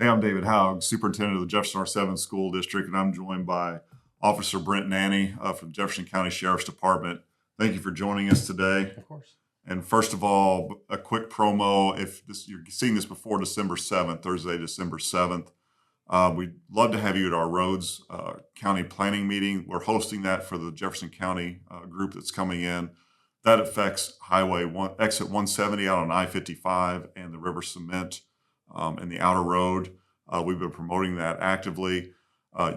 Hey, I'm David Haug, Superintendent of the Jefferson R-VII School District, and I'm joined by Officer Brent Nanney from the Jefferson County Sheriff's Department. Thank you for joining us today. Of course. And first of all, a quick promo. If you're seeing this before December 7th, Thursday, December 7th, we'd love to have you at our Roads County Planning Meeting. We're hosting that for the Jefferson County group that's coming in. That affects exit 170 out on I-55 and the River Cement and the outer road. We've been promoting that actively.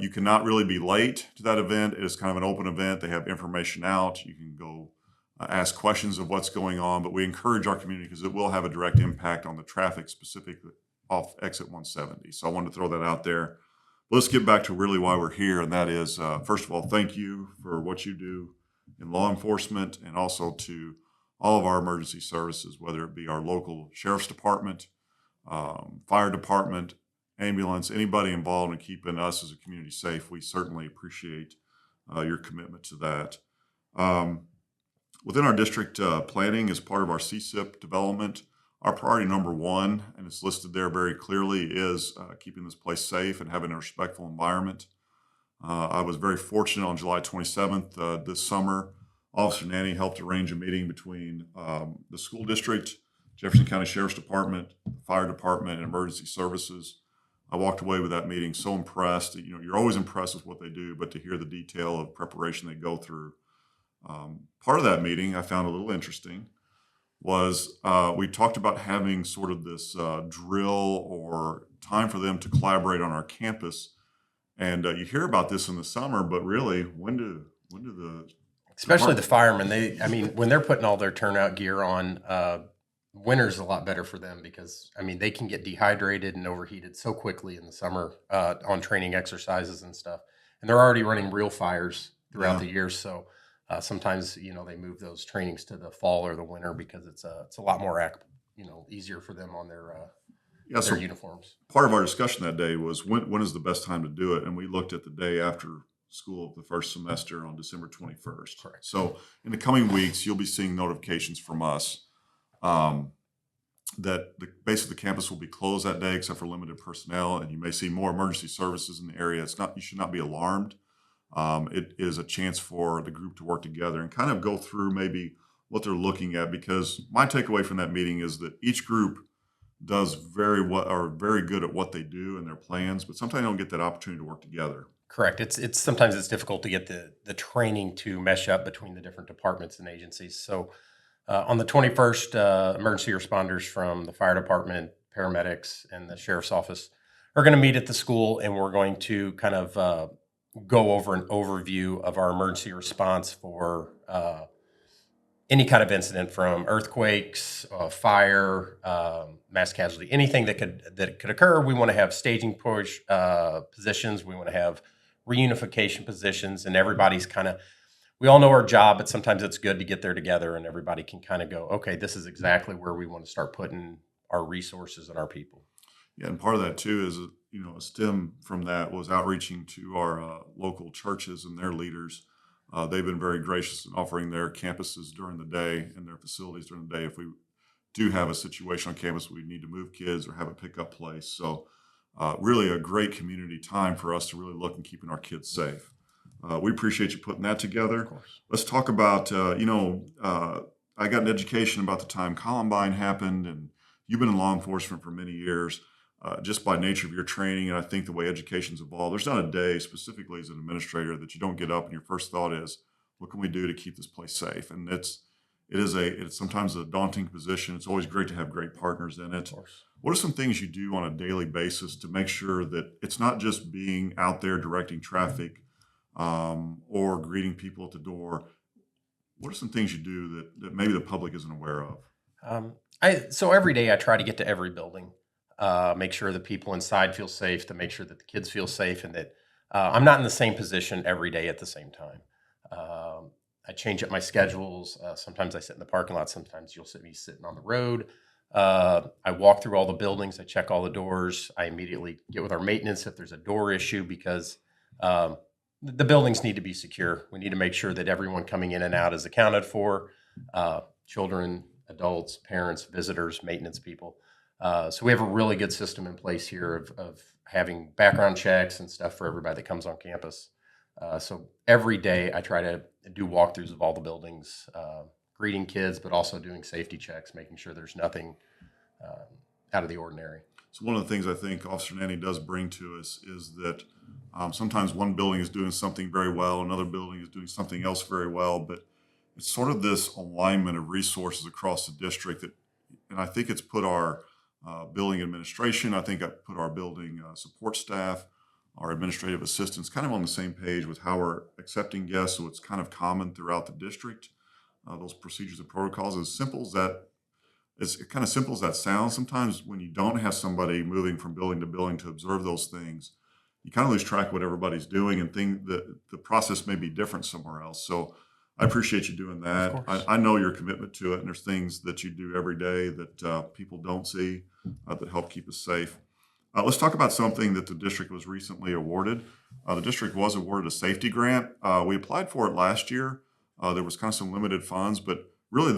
You cannot really be late to that event. It is kind of an open event. They have information out. You can go ask questions of what's going on, but we encourage our community because it will have a direct impact on the traffic specifically off exit 170. So I wanted to throw that out there. Let's get back to really why we're here, and that is, first of all, thank you for what you do in law enforcement and also to all of our emergency services, whether it be our local sheriff's department, fire department, ambulance, anybody involved in keeping us as a community safe. We certainly appreciate your commitment to that. Within our district planning, as part of our CSIP development, our priority number one, and it's listed there very clearly, is keeping this place safe and having a respectful environment. I was very fortunate on July 27th this summer. Officer Nanney helped arrange a meeting between the school district, Jefferson County Sheriff's Department, fire department, and emergency services. I walked away with that meeting so impressed. You know, you're always impressed with what they do, but to hear the detail of preparation they go through. Part of that meeting I found a little interesting was we talked about having sort of this drill or time for them to collaborate on our campus. And you hear about this in the summer, but really, when do the Especially the firemen, when they're putting all their turnout gear on, winter's a lot better for them because, they can get dehydrated and overheated so quickly in the summer on training exercises and stuff. And they're already running real fires throughout the year. So sometimes, they move those trainings to the fall or the winter because it's a lot more, easier for them on their uniforms. Part of our discussion that day was when is the best time to do it? And we looked at the day after school of the first semester on December 21st. Correct. So in the coming weeks, you'll be seeing notifications from us that basically the campus will be closed that day except for limited personnel, and you may see more emergency services in the area. You should not be alarmed. It is a chance for the group to work together and kind of go through maybe what they're looking at, because my takeaway from that meeting is that each group does very good at what they do and their plans, but sometimes they don't get that opportunity to work together. Correct. It's sometimes it's difficult to get the training to mesh up between the different departments and agencies. So on the 21st, emergency responders from the fire department, paramedics, and the sheriff's office are going to meet at the school, and we're going to kind of go over an overview of our emergency response for any kind of incident, from earthquakes, fire, mass casualty, anything that could occur. We want to have staging push positions. We want to have reunification positions, and everybody's we all know our job, but sometimes it's good to get there together and everybody can kind of go, okay, this is exactly where we want to start putting our resources and our people. Yeah, and part of that too is, a stem from that was outreaching to our local churches and their leaders. They've been very gracious in offering their campuses during the day and their facilities during the day if we do have a situation on campus we need to move kids or have a pickup place. So really a great community time for us to really look and keeping our kids safe. We appreciate you putting that together. Of course. Let's talk about, I got an education about the time Columbine happened, and you've been in law enforcement for many years. Just by nature of your training, and I think the way education's evolved, there's not a day specifically as an administrator that you don't get up and your first thought is, what can we do to keep this place safe? And it's sometimes a daunting position. It's always great to have great partners in it. Of course. What are some things you do on a daily basis to make sure that it's not just being out there directing traffic or greeting people at the door? What are some things you do that maybe the public isn't aware of? So every day I try to get to every building. Make sure the people inside feel safe, to make sure that the kids feel safe, and that I'm not in the same position every day at the same time. I change up my schedules. Sometimes I sit in the parking lot. Sometimes you'll see me sitting on the road. I walk through all the buildings. I check all the doors. I immediately get with our maintenance if there's a door issue, because the buildings need to be secure. We need to make sure that everyone coming in and out is accounted for, children, adults, parents, visitors, maintenance people. So we have a really good system in place here of having background checks and stuff for everybody that comes on campus. So every day I try to do walkthroughs of all the buildings, greeting kids, but also doing safety checks, making sure there's nothing out of the ordinary. So one of the things I think Officer Nanney does bring to us is that sometimes one building is doing something very well, another building is doing something else very well, but it's sort of this alignment of resources across the district that, and I think it's put our building administration, I think I put our building support staff, our administrative assistants kind of on the same page with how we're accepting guests. So it's kind of common throughout the district. Those procedures and protocols, as simple as that, as kind of simple as that sounds, sometimes when you don't have somebody moving from building to building to observe those things, you kind of lose track of what everybody's doing and think that the process may be different somewhere else. So I appreciate you doing that. Of course. I know your commitment to it, and there's things that you do every day that people don't see that help keep us safe. Let's talk about something that the district was recently awarded. The district was awarded a safety grant. We applied for it last year. There was kind of some limited funds, but really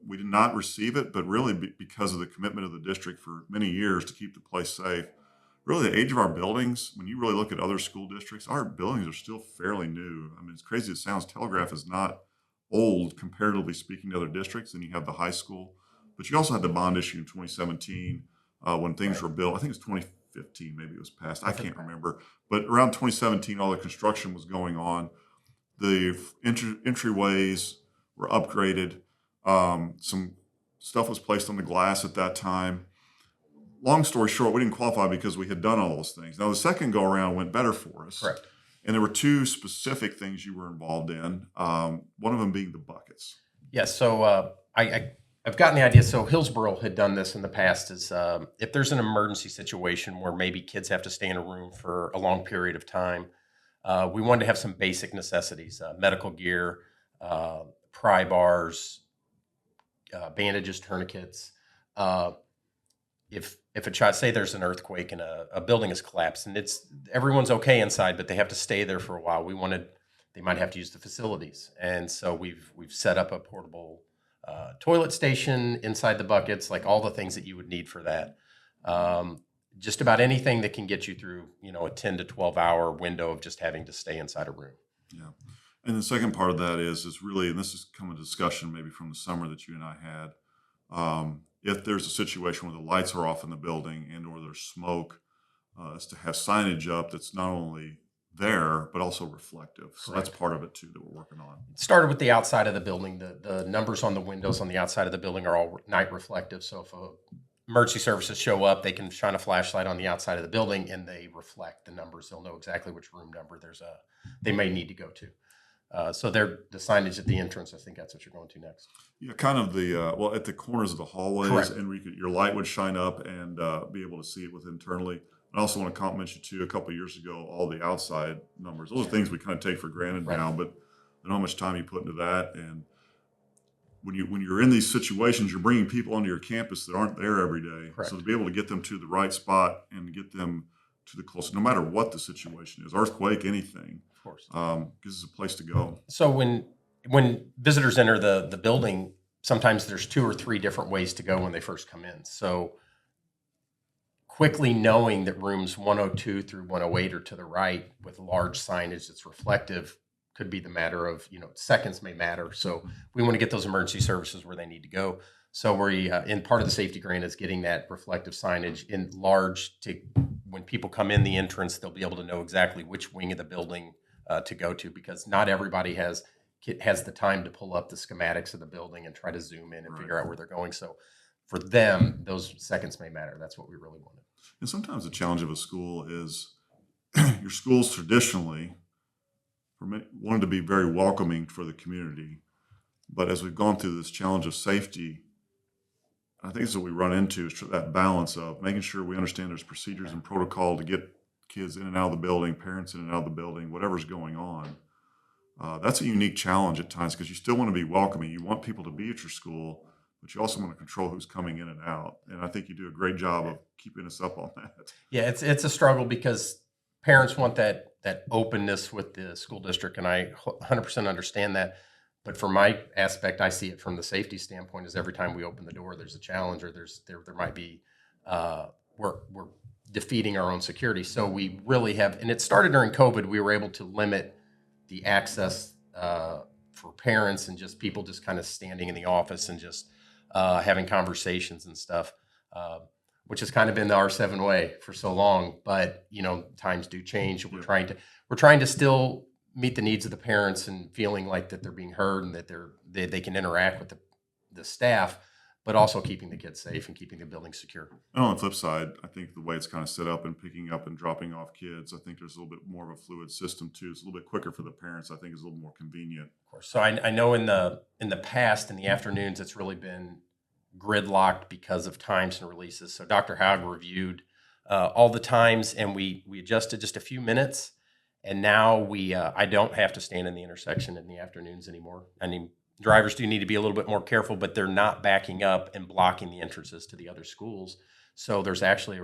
we did not receive it, but really because of the commitment of the district for many years to keep the place safe. Really, the age of our buildings, when you really look at other school districts, our buildings are still fairly new. I mean, as crazy as it sounds, Telegraph is not old comparatively speaking to other districts. And you have the high school, but you also had the bond issue in 2017 when things were built. I think it's 2015, maybe it was passed. I can't remember. But around 2017, all the construction was going on. The entryways were upgraded. Some stuff was placed on the glass at that time. Long story short, we didn't qualify because we had done all those things. Now, the second go around went better for us. Correct. And there were two specific things you were involved in, one of them being the buckets. Yes. So I've gotten the idea. So Hillsborough had done this in the past. Is if there's an emergency situation where maybe kids have to stay in a room for a long period of time, we wanted to have some basic necessities: medical gear, pry bars, bandages, tourniquets. If a child, say there's an earthquake and a building is collapsed and everyone's okay inside, but they have to stay there for a while, they might have to use the facilities, and so we've set up a portable toilet station inside the buckets, like all the things that you would need for that. Just about anything that can get you through, a 10 to 12 hour window of just having to stay inside a room. Yeah. And the second part of that is really, and this is come a discussion maybe from the summer that you and I had, if there's a situation where the lights are off in the building and or there's smoke, is to have signage up that's not only there, but also reflective. So Correct. that's part of it too that we're working on. It started with the outside of the building. The numbers on the windows on the outside of the building are all night reflective. So if emergency services show up, they can shine a flashlight on the outside of the building and they reflect the numbers. They'll know exactly which room number they may need to go to. So the signage at the entrance, I think that's what you're going to next. Yeah, kind of well, at the corners of the hallways, Correct. and your light would shine up and be able to see it with internally. I also want to compliment you too. A couple of years ago, all the outside numbers; those are things we kind of take for granted Right. now. But I know how much time you put into that, and when you're in these situations, you're bringing people onto your campus that aren't there every day. Correct. So to be able to get them to the right spot and get them to the closest, no matter what the situation is, earthquake, anything, Of course. because it's a place to go. So when visitors enter the building, sometimes there's 2 or 3 different ways to go when they first come in. So quickly knowing that rooms 102 through 108 are to the right with large signage that's reflective could be the matter of, seconds may matter. So we want to get those emergency services where they need to go. So in part of the safety grant is getting that reflective signage in large to when people come in the entrance, they'll be able to know exactly which wing of the building to go to, because not everybody has the time to pull up the schematics of the building and try to zoom in and Right. figure out where they're going. So for them, those seconds may matter. That's what we really wanted. And sometimes the challenge of a school is your schools traditionally wanted to be very welcoming for the community. But as we've gone through this challenge of safety, I think it's what we run into is that balance of making sure we understand there's procedures and protocol to get kids in and out of the building, parents in and out of the building, whatever's going on. That's a unique challenge at times because you still want to be welcoming. You want people to be at your school, but you also want to control who's coming in and out. And I think you do a great job of keeping us up on that. Yeah, it's a struggle because parents want that openness with the school district, and I 100% understand that. But from my aspect, I see it from the safety standpoint. Is every time we open the door, there's a challenge, or there might be we're defeating our own security. So we really have, and it started during COVID. We were able to limit the access for parents and just people just kind of standing in the office and just having conversations and stuff, which has kind of been the R-VII way for so long. But times do change. We're trying to still meet the needs of the parents and feeling like that they're being heard and that they can interact with the staff, but also keeping the kids safe and keeping the building secure. And on the flip side, I think the way it's kind of set up and picking up and dropping off kids, I think there's a little bit more of a fluid system too. It's a little bit quicker for the parents. I think it's a little more convenient. Of course. So I know in the past, in the afternoons, it's really been gridlocked because of times and releases. So Dr. Haug reviewed all the times, and we adjusted just a few minutes. And now I don't have to stand in the intersection in the afternoons anymore. I mean, drivers do need to be a little bit more careful, but they're not backing up and blocking the entrances to the other schools. So there's actually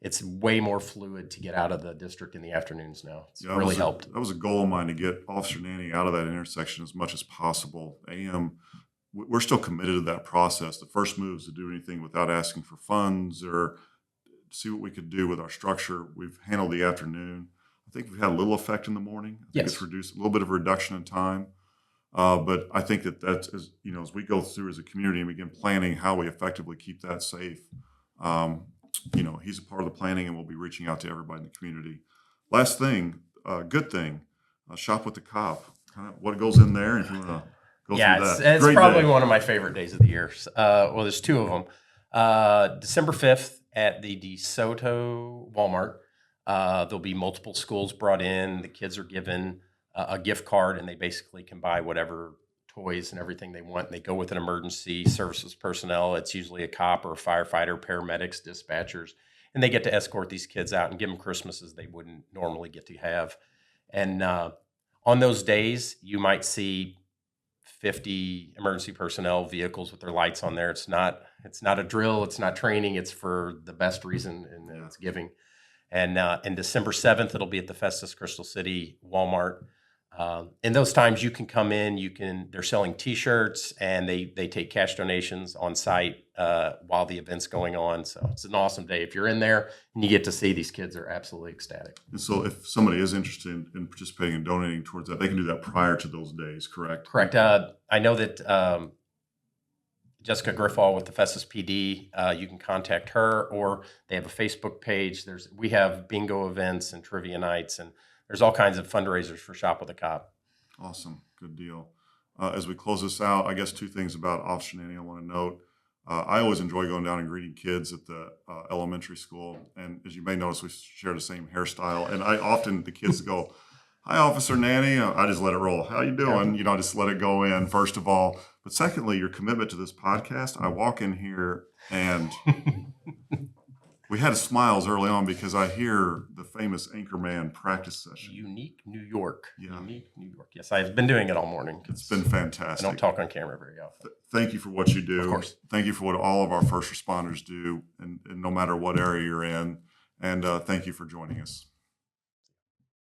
it's way more fluid to get out of the district in the afternoons now. It's really helped. That was a goal of mine, to get Officer Nanney out of that intersection as much as possible. We're still committed to that process. The first move is to do anything without asking for funds or see what we could do with our structure. We've handled the afternoon. I think we've had a little effect in the morning. I think it's reduced a little bit of a reduction in time. But I think that's, as we go through as a community and begin planning how we effectively keep that safe, he's a part of the planning, and we'll be reaching out to everybody in the community. Last thing, good thing, shop with the cop. Kind of what goes in there, if you want to go through that. It's probably one of my favorite days of the year. Well, there's two of them. December 5th at the DeSoto Walmart. There'll be multiple schools brought in. The kids are given a gift card, and they basically can buy whatever toys and everything they want. And they go with an emergency services personnel. It's usually a cop or a firefighter, paramedics, dispatchers, and they get to escort these kids out and give them Christmases they wouldn't normally get to have. And on those days, you might see 50 emergency personnel vehicles with their lights on there. It's not a drill. It's not training. It's for the best reason, and it's giving. And December 7th, it'll be at the Festus Crystal City Walmart. In those times, you can come in. They're selling T-shirts, and they take cash donations on site while the event's going on. So it's an awesome day. If you're in there and you get to see these kids, are absolutely ecstatic. And so, if somebody is interested in participating and donating towards that, they can do that prior to those days, correct? Correct. I know that Jessica Griffall with the Festus PD, you can contact her, or they have a Facebook page. We have bingo events and trivia nights, and there's all kinds of fundraisers for Shop with a Cop. Awesome. Good deal. As we close this out, I guess two things about Officer Nanney I want to note. I always enjoy going down and greeting kids at the elementary school. And as you may notice, we share the same hairstyle. And the kids go, "Hi, Officer Nanney." I just let it roll. "How you doing?" I just let it go in, first of all. But secondly, your commitment to this podcast. I walk in here and we had smiles early on because I hear the famous Anchorman practice session. Unique New York. Yeah. Unique New York. Yes, I've been doing it all morning. It's been fantastic. I don't talk on camera very often. Thank you for what you do. Of course. Thank you for what all of our first responders do, and no matter what area you're in. And thank you for joining us.